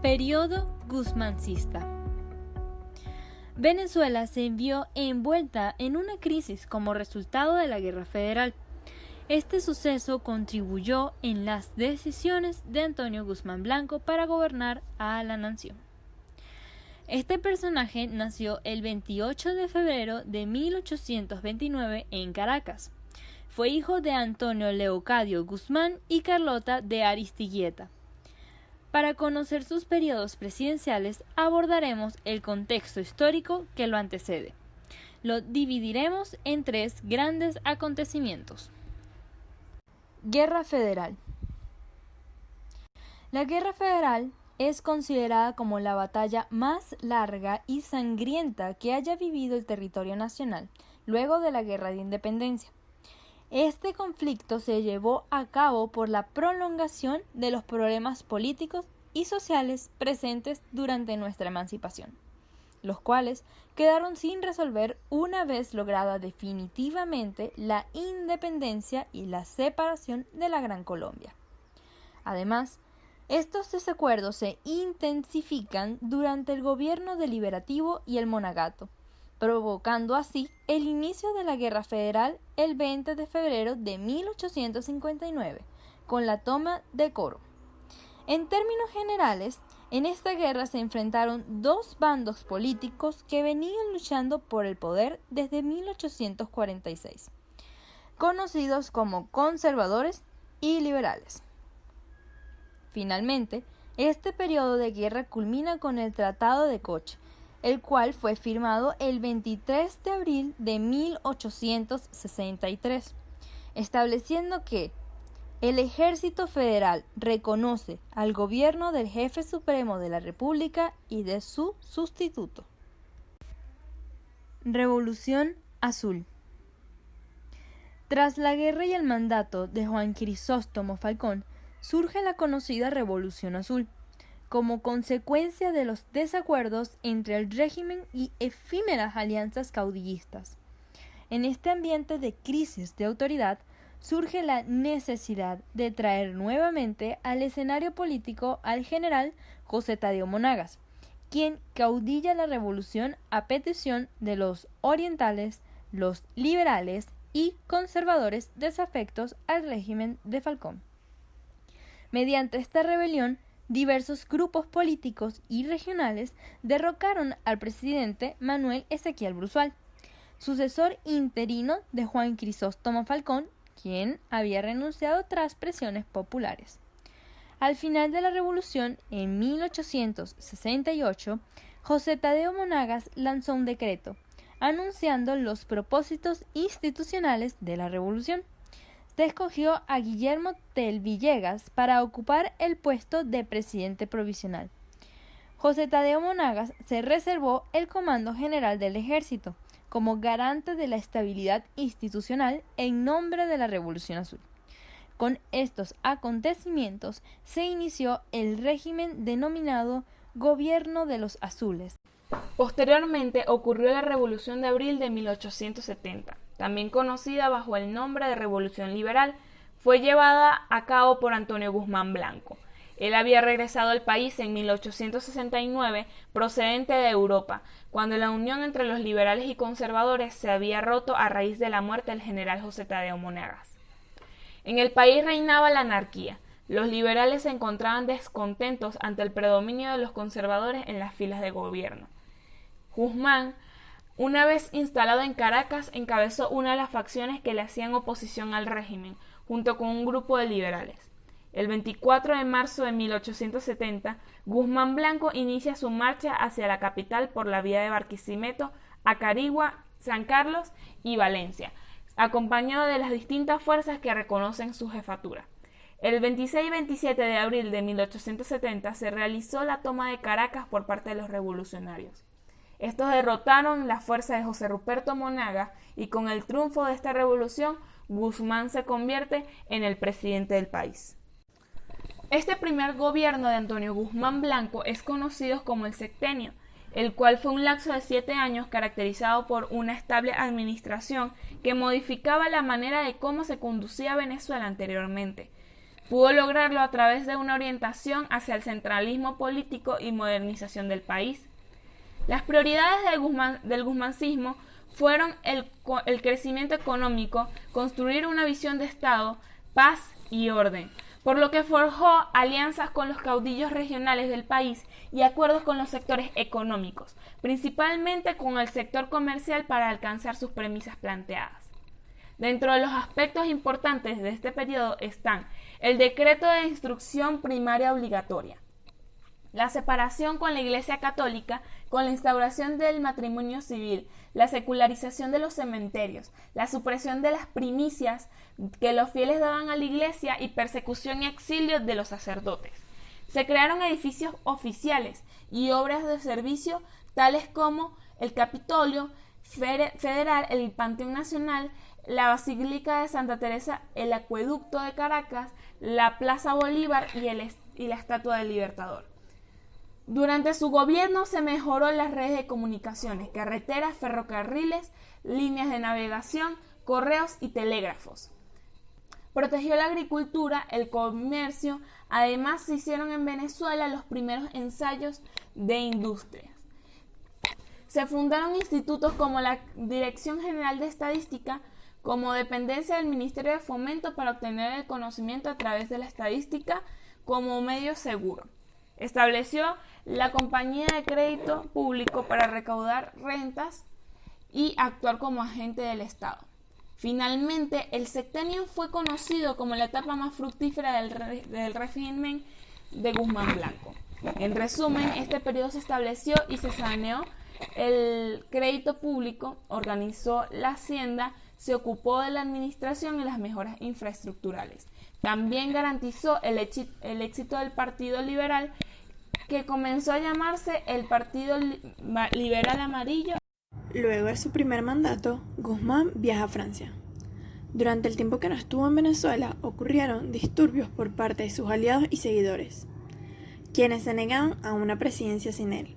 Periodo guzmancista. Venezuela se vio envuelta en una crisis como resultado de la Guerra Federal. Este suceso contribuyó en las decisiones de Antonio Guzmán Blanco para gobernar a la nación. Este personaje nació el 28 de febrero de 1829 en Caracas. Fue hijo de Antonio Leocadio Guzmán y Carlota de Aristigueta. Para conocer sus periodos presidenciales abordaremos el contexto histórico que lo antecede. Lo dividiremos en tres grandes acontecimientos. Guerra Federal. La Guerra Federal es considerada como la batalla más larga y sangrienta que haya vivido el territorio nacional luego de la Guerra de Independencia. Este conflicto se llevó a cabo por la prolongación de los problemas políticos y sociales presentes durante nuestra emancipación, los cuales quedaron sin resolver una vez lograda definitivamente la independencia y la separación de la Gran Colombia. Además, estos desacuerdos se intensifican durante el gobierno deliberativo y el Monagato, provocando así el inicio de la Guerra Federal el 20 de febrero de 1859, con la toma de Coro. En términos generales, en esta guerra se enfrentaron dos bandos políticos que venían luchando por el poder desde 1846, conocidos como conservadores y liberales. Finalmente, este periodo de guerra culmina con el Tratado de Coche, el cual fue firmado el 23 de abril de 1863, estableciendo que el Ejército Federal reconoce al gobierno del Jefe Supremo de la República y de su sustituto. Revolución Azul. Tras la guerra y el mandato de Juan Crisóstomo Falcón, surge la conocida Revolución Azul, como consecuencia de los desacuerdos entre el régimen y efímeras alianzas caudillistas. En este ambiente de crisis de autoridad, surge la necesidad de traer nuevamente al escenario político al general José Tadeo Monagas, quien caudilla la revolución a petición de los orientales, los liberales y conservadores desafectos al régimen de Falcón. Mediante esta rebelión, diversos grupos políticos y regionales derrocaron al presidente Manuel Ezequiel Bruzual, sucesor interino de Juan Crisóstomo Falcón, quien había renunciado tras presiones populares. Al final de la revolución, en 1868, José Tadeo Monagas lanzó un decreto, anunciando los propósitos institucionales de la revolución. Se escogió a Guillermo Tell Villegas para ocupar el puesto de presidente provisional. José Tadeo Monagas se reservó el comando general del ejército como garante de la estabilidad institucional en nombre de la Revolución Azul. Con estos acontecimientos se inició el régimen denominado Gobierno de los Azules. Posteriormente ocurrió la Revolución de Abril de 1870. También conocida bajo el nombre de Revolución Liberal, fue llevada a cabo por Antonio Guzmán Blanco. Él había regresado al país en 1869 procedente de Europa, cuando la unión entre los liberales y conservadores se había roto a raíz de la muerte del general José Tadeo Monagas. En el país reinaba la anarquía. Los liberales se encontraban descontentos ante el predominio de los conservadores en las filas de gobierno. Guzmán, una vez instalado en Caracas, encabezó una de las facciones que le hacían oposición al régimen, junto con un grupo de liberales. El 24 de marzo de 1870, Guzmán Blanco inicia su marcha hacia la capital por la vía de Barquisimeto, Acarigua, San Carlos y Valencia, acompañado de las distintas fuerzas que reconocen su jefatura. El 26 y 27 de abril de 1870 se realizó la toma de Caracas por parte de los revolucionarios. Estos derrotaron la fuerza de José Ruperto Monagas y con el triunfo de esta revolución, Guzmán se convierte en el presidente del país. Este primer gobierno de Antonio Guzmán Blanco es conocido como el Sexenio, el cual fue un lapso de 7 años caracterizado por una estable administración que modificaba la manera de cómo se conducía Venezuela anteriormente. Pudo lograrlo a través de una orientación hacia el centralismo político y modernización del país. Las prioridades del guzmancismo fueron el crecimiento económico, construir una visión de Estado, paz y orden, por lo que forjó alianzas con los caudillos regionales del país y acuerdos con los sectores económicos, principalmente con el sector comercial para alcanzar sus premisas planteadas. Dentro de los aspectos importantes de este periodo están el decreto de instrucción primaria obligatoria, la separación con la Iglesia Católica, con la instauración del matrimonio civil, la secularización de los cementerios, la supresión de las primicias que los fieles daban a la Iglesia y persecución y exilio de los sacerdotes. Se crearon edificios oficiales y obras de servicio tales como el Capitolio Federal, el Panteón Nacional, la Basílica de Santa Teresa, el Acueducto de Caracas, la Plaza Bolívar y la Estatua del Libertador. Durante su gobierno se mejoró las redes de comunicaciones, carreteras, ferrocarriles, líneas de navegación, correos y telégrafos. Protegió la agricultura, el comercio, además se hicieron en Venezuela los primeros ensayos de industrias. Se fundaron institutos como la Dirección General de Estadística, como dependencia del Ministerio de Fomento para obtener el conocimiento a través de la estadística como medio seguro. Estableció la Compañía de Crédito Público para recaudar rentas y actuar como agente del Estado. Finalmente, el sexenio fue conocido como la etapa más fructífera del régimen de Guzmán Blanco. En resumen, este periodo se estableció y se saneó el crédito público, organizó la hacienda, se ocupó de la administración y las mejoras infraestructurales. También garantizó el éxito del Partido Liberal, que comenzó a llamarse el Partido Liberal Amarillo. Luego de su primer mandato, Guzmán viaja a Francia. Durante el tiempo que no estuvo en Venezuela, ocurrieron disturbios por parte de sus aliados y seguidores, quienes se negaban a una presidencia sin él.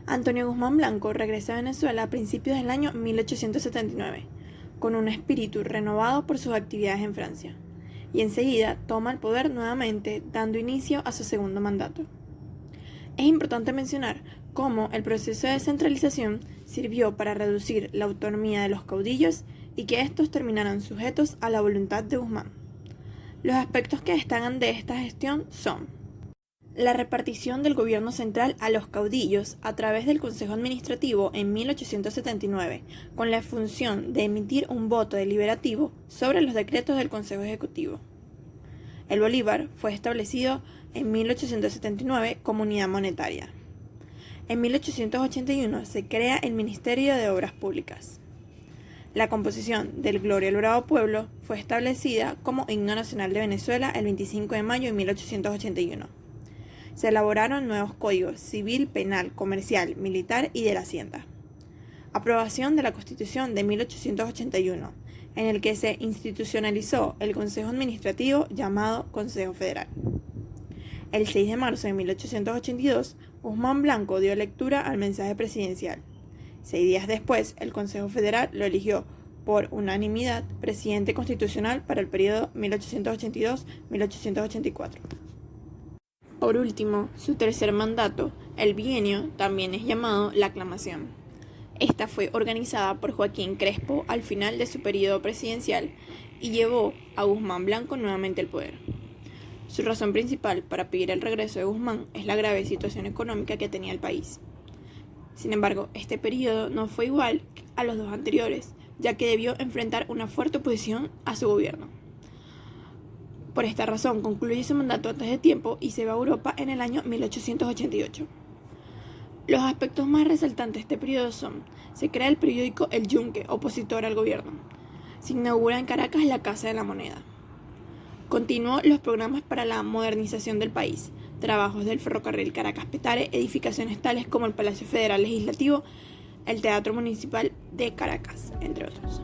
Antonio Guzmán Blanco regresa a Venezuela a principios del año 1879, con un espíritu renovado por sus actividades en Francia, y enseguida toma el poder nuevamente, dando inicio a su segundo mandato. Es importante mencionar cómo el proceso de descentralización sirvió para reducir la autonomía de los caudillos y que estos terminaran sujetos a la voluntad de Guzmán. Los aspectos que destacan de esta gestión son la repartición del gobierno central a los caudillos a través del Consejo Administrativo en 1879, con la función de emitir un voto deliberativo sobre los decretos del Consejo Ejecutivo. El bolívar fue establecido en 1879 como unidad monetaria. En 1881 se crea el Ministerio de Obras Públicas. La composición del Gloria al Bravo Pueblo fue establecida como himno nacional de Venezuela el 25 de mayo de 1881. Se elaboraron nuevos códigos civil, penal, comercial, militar y de la hacienda. Aprobación de la Constitución de 1881, en el que se institucionalizó el Consejo Administrativo llamado Consejo Federal. El 6 de marzo de 1882, Guzmán Blanco dio lectura al mensaje presidencial. 6 días después, el Consejo Federal lo eligió por unanimidad presidente constitucional para el periodo 1882-1884. Por último, su tercer mandato, el bienio, también es llamado la aclamación. Esta fue organizada por Joaquín Crespo al final de su periodo presidencial y llevó a Guzmán Blanco nuevamente al poder. Su razón principal para pedir el regreso de Guzmán es la grave situación económica que tenía el país. Sin embargo, este periodo no fue igual a los dos anteriores, ya que debió enfrentar una fuerte oposición a su gobierno. Por esta razón, concluye su mandato antes de tiempo y se va a Europa en el año 1888. Los aspectos más resaltantes de este periodo son: se crea el periódico El Yunque, opositor al gobierno. Se inaugura en Caracas la Casa de la Moneda. Continuó los programas para la modernización del país, trabajos del ferrocarril Caracas-Petare, edificaciones tales como el Palacio Federal Legislativo, el Teatro Municipal de Caracas, entre otros.